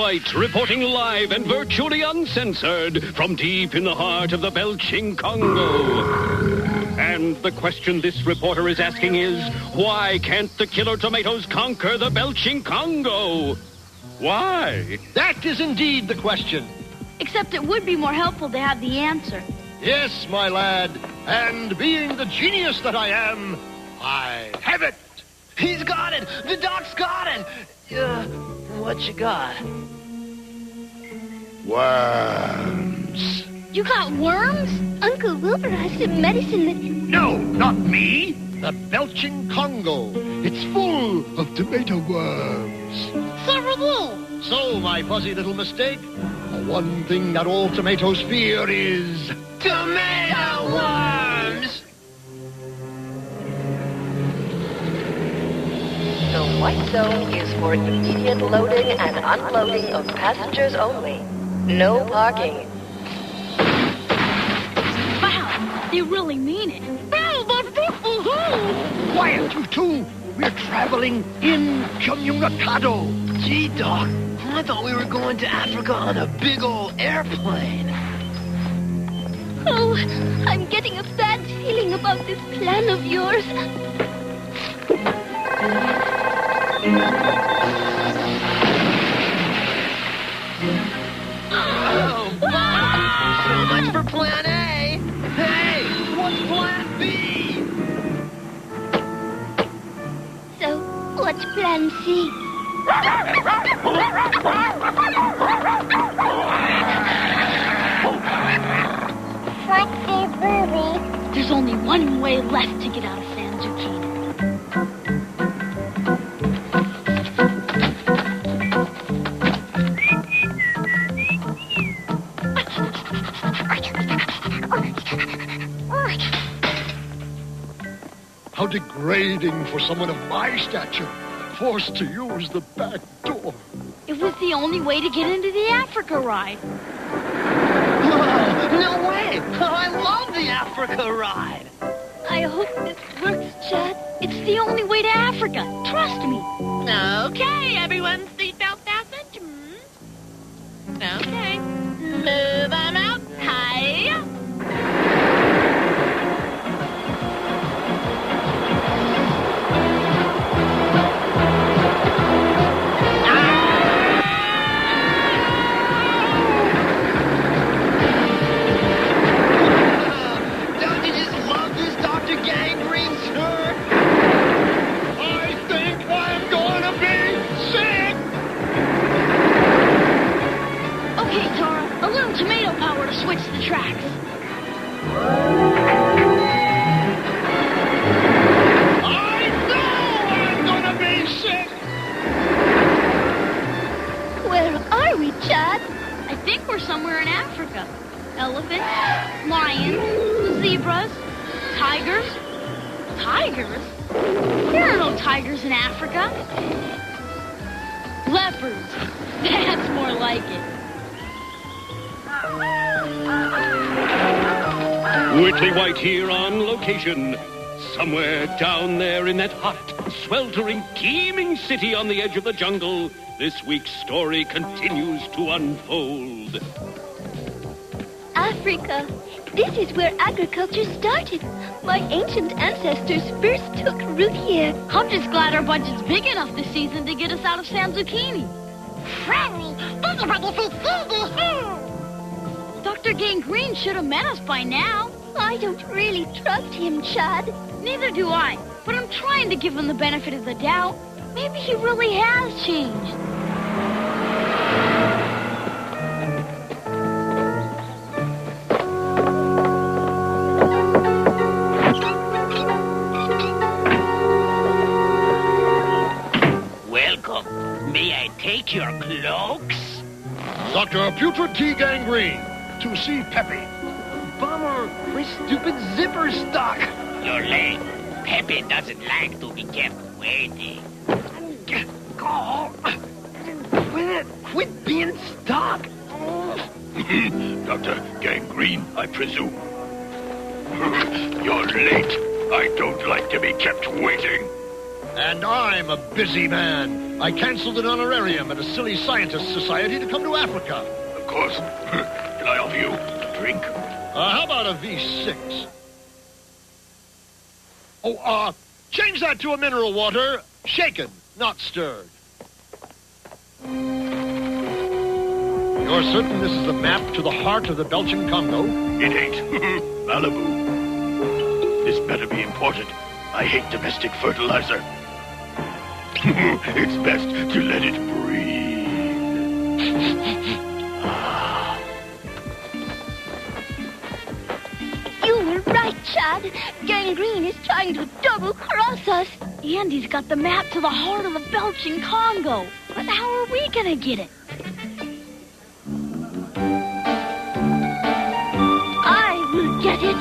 White, reporting live and virtually uncensored from deep in the heart of the belching Congo. And the question this reporter is asking is, why can't the killer tomatoes conquer the belching Congo? Why? That is indeed the question. Except it would be more helpful to have the answer. Yes, my lad. And being the genius that I am, I have it. He's got it. The doc's got it. What you got? Worms. You got worms? Uncle Wilbur has some medicine that... No, not me. The belching Congo. It's full of tomato worms. So, my fuzzy little mistake, the one thing that all tomatoes fear is... Tomato worms! The white zone is for immediate loading and unloading of passengers only. No parking. Wow, they really mean it. Quiet, you two. We're traveling incommunicado. Gee, Doc, I thought we were going to Africa on a big old airplane. Oh, I'm getting a bad feeling about this plan of yours. Oh, so much for plan A. Hey, what's plan B? So, what's plan C? There's only one way left to get out of San Zucchini. How degrading for someone of my stature, forced to use the back door. It was the only way to get into the Africa ride. Whoa, no way! I love the Africa ride. I hope this works, Chad. It's the only way to Africa. Trust me. Okay, everyone, seatbelt fastened. Okay, move on out. Hi. Don't you just love this Dr. Gangrene, sir? I think I'm going to be sick! Okay, Tara, a little tomato power to switch the tracks. I know I'm going to be sick! Where are we, Chad? I think we're somewhere in Africa. Elephants, lions, zebras, tigers. Tigers? There are no tigers in Africa. Leopards. That's more like it. Whitley White here on location. Somewhere down there in that hot, sweltering, teeming city on the edge of the jungle, this week's story continues to unfold. Africa. This is where agriculture started. My ancient ancestors first took root here. I'm just glad our budget's big enough this season to get us out of San Zucchini. Dr. Gangrene should have met us by now. I don't really trust him, Chad. Neither do I, but I'm trying to give him the benefit of the doubt. Maybe he really has changed. Welcome. May I take your cloaks? Dr. Putrid T. Gangrene, to see Peppy. Bummer, my stupid zipper stuck. You're late. Pepe doesn't like to be kept waiting. Oh, quit being stuck. Dr. Gangrene, I presume. You're late. I don't like to be kept waiting. And I'm a busy man. I canceled an honorarium at a silly scientist society to come to Africa. Of course. Can I offer you a drink? How about a V6? Oh, change that to a mineral water. Shaken, not stirred. You're certain this is the map to the heart of the Belgian Congo? It ain't. Malibu. This better be important. I hate domestic fertilizer. It's best to let it breathe. You were right, Chad. Gangrene is trying to double-cross us. And he's got the map to the heart of the Belgian Congo. But how are we gonna get it? I will get it.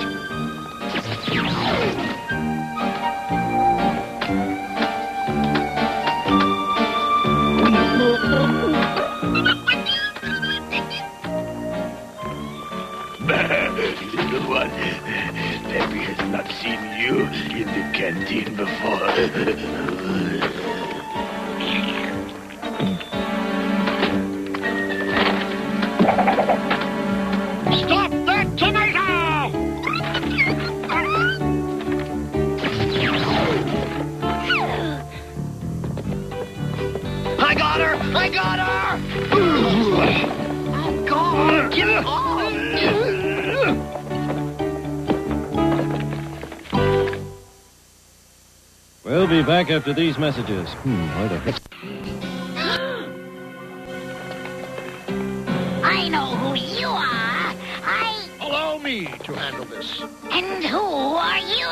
Little one, Peppy has not seen you in the canteen before. Stop that tomato! I got her! I got her! Oh, God! Get off! We'll be back after these messages. Where the heck? I know who you are. Allow me to handle this. And who are you?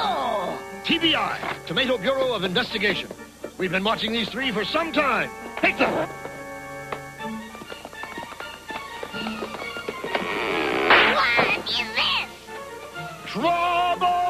TBI, Tomato Bureau of Investigation. We've been watching these three for some time. Take them! What is this? Trouble!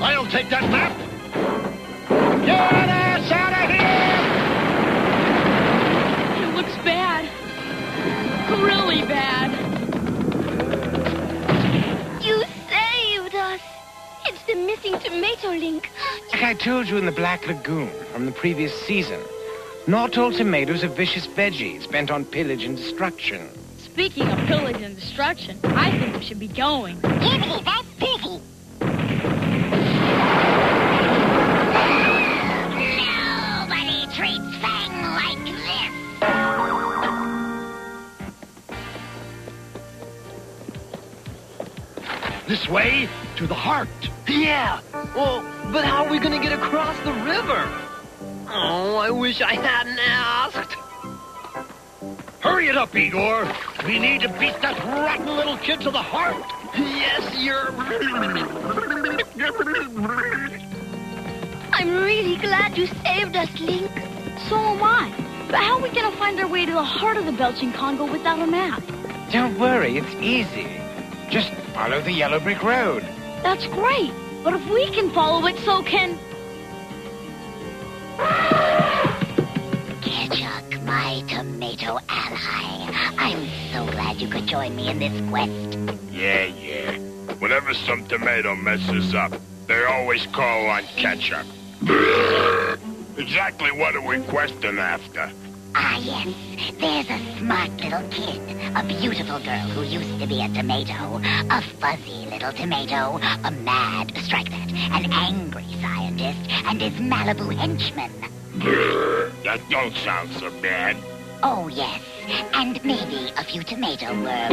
I'll take that map. Get us out of here! It looks bad. Really bad. You saved us. It's the missing tomato link. Like I told you in the Black Lagoon from the previous season, not all tomatoes are vicious veggies bent on pillage and destruction. Speaking of pillage and destruction, I think we should be going. Nobody treats Fang like this. This way to the heart. Yeah. Well, but how are we gonna get across the river? Oh, I wish I hadn't asked. Hurry it up, Igor. We need to beat that rotten little kid to the heart. Yes, you're... I'm really glad you saved us, Link. So am I. But how are we gonna find our way to the heart of the Belgian Congo without a map? Don't worry, it's easy. Just follow the yellow brick road. That's great. But if we can follow it, so can... Ketchup, my tomato ally. I'm so glad you could join me in this quest. Yeah. Whenever some tomato messes up, they always call on ketchup. Exactly what are we questing after? Ah, yes. There's a smart little kid, a beautiful girl who used to be a tomato, a fuzzy little tomato, a mad, strike that, an angry scientist, and his Malibu henchman. That don't sound so bad. Oh, yes. And maybe a few tomato worms.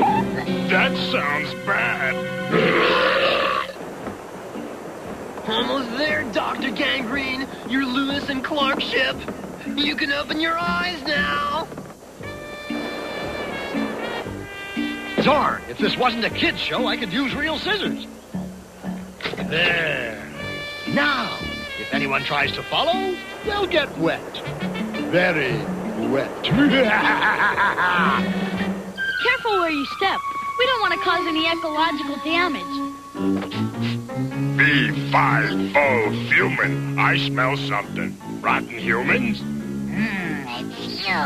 That sounds bad. Almost there, Dr. Gangrene. Your Lewis and Clark ship. You can open your eyes now. Darn, if this wasn't a kid's show, I could use real scissors. There. Now, if anyone tries to follow, they'll get wet. Very wet. Careful where you step. We don't want to cause any ecological damage. B5O human. I smell something. Rotten humans? It's you.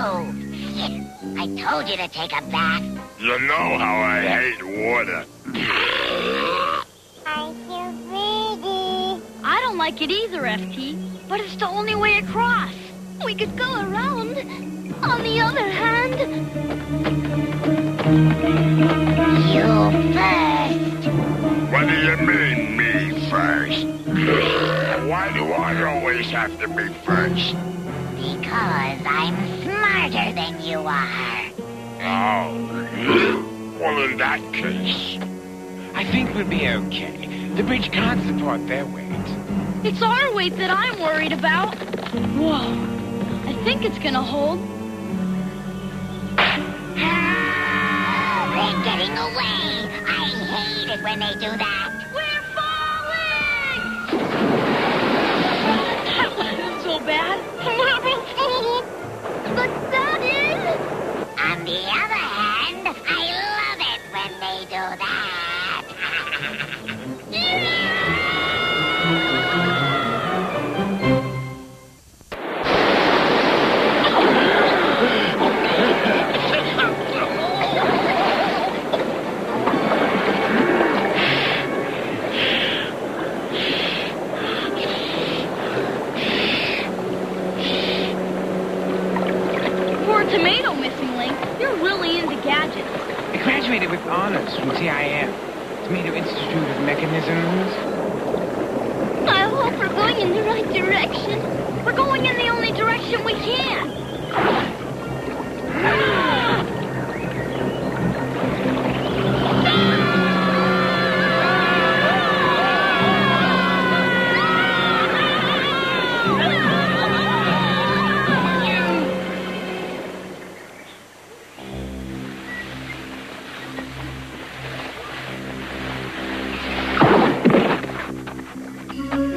I told you to take a bath. You know how I hate water. I don't like it either, FT, but it's the only way across. We could go around. On the other hand... You first. What do you mean, me first? Why do I always have to be first? Because I'm smarter than you are. Oh. Well, in that case... I think we'll be okay. The bridge can't support their weight. It's our weight that I'm worried about. Whoa. I think it's gonna hold. They're getting away. I hate it when they do that. We're falling! That wasn't so bad. But Daddy... On the other hand, I love it when they do that. For a tomato missing link, you're really into gadgets. I graduated with honors from TIM, Tomato Institute of Mechanisms. I hope we're going in the right direction. We're going in the only direction we can.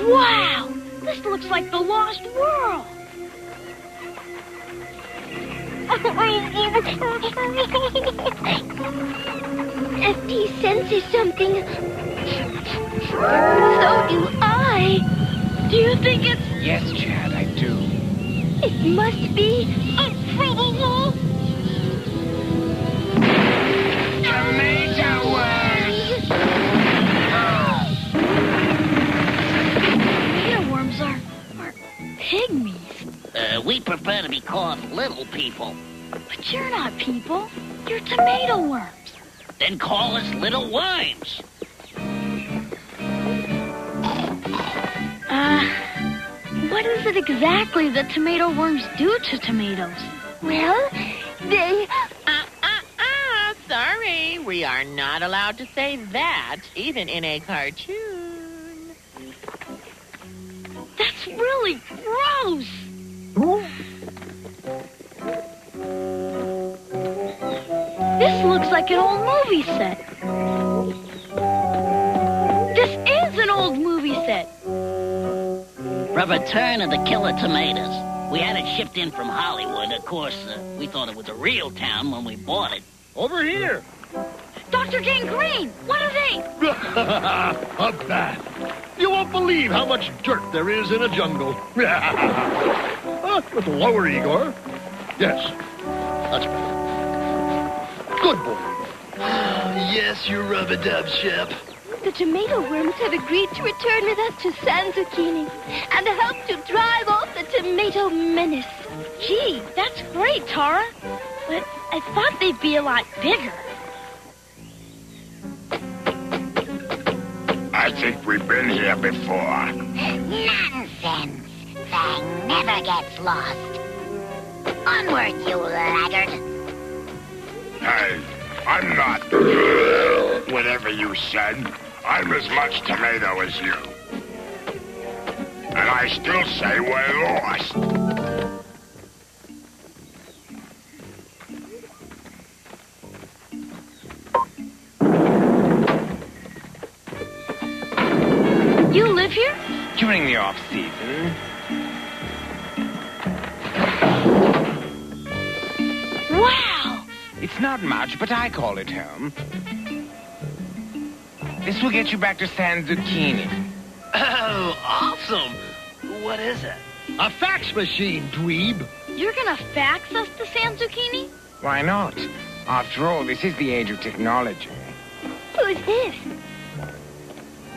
Wow! This looks like the lost world. FT senses something. So do I. Do you think it's... Yes, Chad, I do. It must be improbable? Tomato worms! Tomato worms are pygmies. We prefer to be called little people. But you're not people. You're tomato worms. Then call us little worms. What is it exactly that tomato worms do to tomatoes? Well, they... Sorry, we are not allowed to say that, even in a cartoon. That's really gross. This looks like an old movie set. This is an old movie set. The Return of the Killer Tomatoes. We had it shipped in from Hollywood. Of course, we thought it was a real town when we bought it. Over here. Dr. Gangrene, what are they? A bat. You won't believe how much dirt there is in a jungle. With lower, Igor. Yes. That's better. Good boy. Yes, you rub-a-dub, Shep. The tomato worms have agreed to return with us to San Zucchini and help to drive off the tomato menace. Gee, that's great, Tara. But I thought they'd be a lot bigger. I think we've been here before. Nonsense. Fang never gets lost. Onward, you laggard. Hey, I'm not... Whatever you said, I'm as much tomato as you. And I still say we're lost. live here? During the off-season. Wow! It's not much, but I call it home. This will get you back to San Zucchini. Oh, awesome! What is it? A fax machine, dweeb. You're gonna fax us to San Zucchini? Why not? After all, this is the age of technology. Who's this?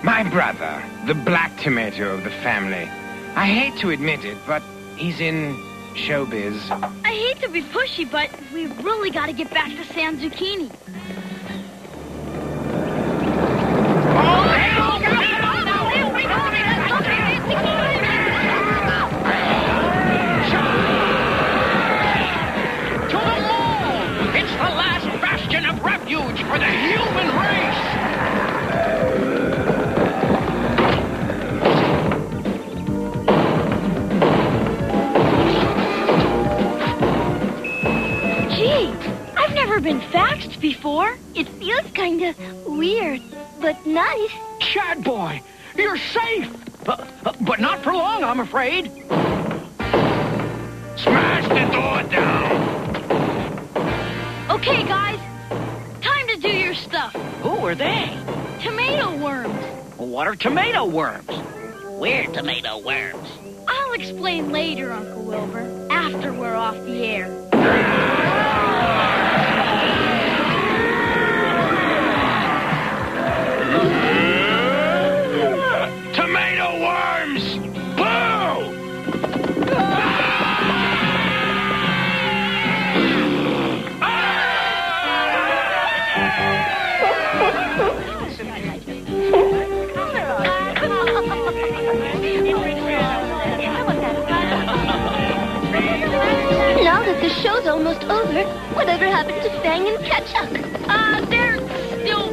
My brother, the black tomato of the family. I hate to admit it, but he's in showbiz. I hate to be pushy, but we really gotta get back to San Zucchini. Refuge for the human race! Gee, I've never been faxed before. It feels kind of weird, but nice. Chad boy, you're safe! But not for long, I'm afraid. Smash the door down! Okay, guys. Time to do your stuff. Who are they? Tomato worms. What are tomato worms? We're tomato worms. I'll explain later, Uncle Wilbur, after we're off the air. Tomato worms! Boo! Now that the show's almost over, whatever happened to Fang and Ketchup? They're still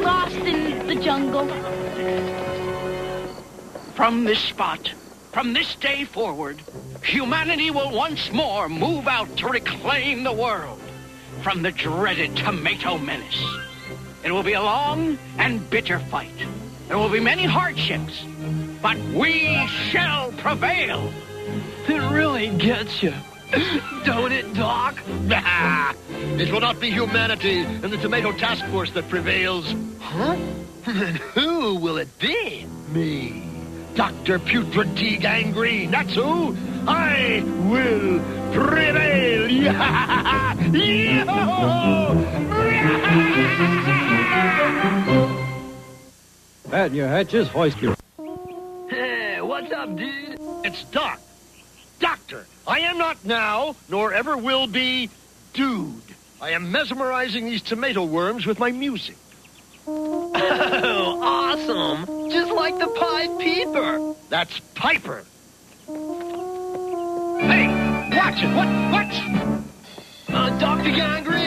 lost in the jungle. From this spot, from this day forward, humanity will once more move out to reclaim the world from the dreaded tomato menace. It will be a long and bitter fight. There will be many hardships, but we shall prevail. It really gets you. Don't it, Doc? It will not be humanity and the Tomato Task Force that prevails. Huh? Then who will it be? Me. Dr. Putrid Tea Gangrene. That's who. I will prevail. Pat your hatches, hoist your... Hey, what's up, dude? It's Doc. Doctor. I am not now, nor ever will be, dude. I am mesmerizing these tomato worms with my music. Oh, awesome. Just like the Pied Piper. That's Piper. Hey, watch it. What? Dr. Gangrene?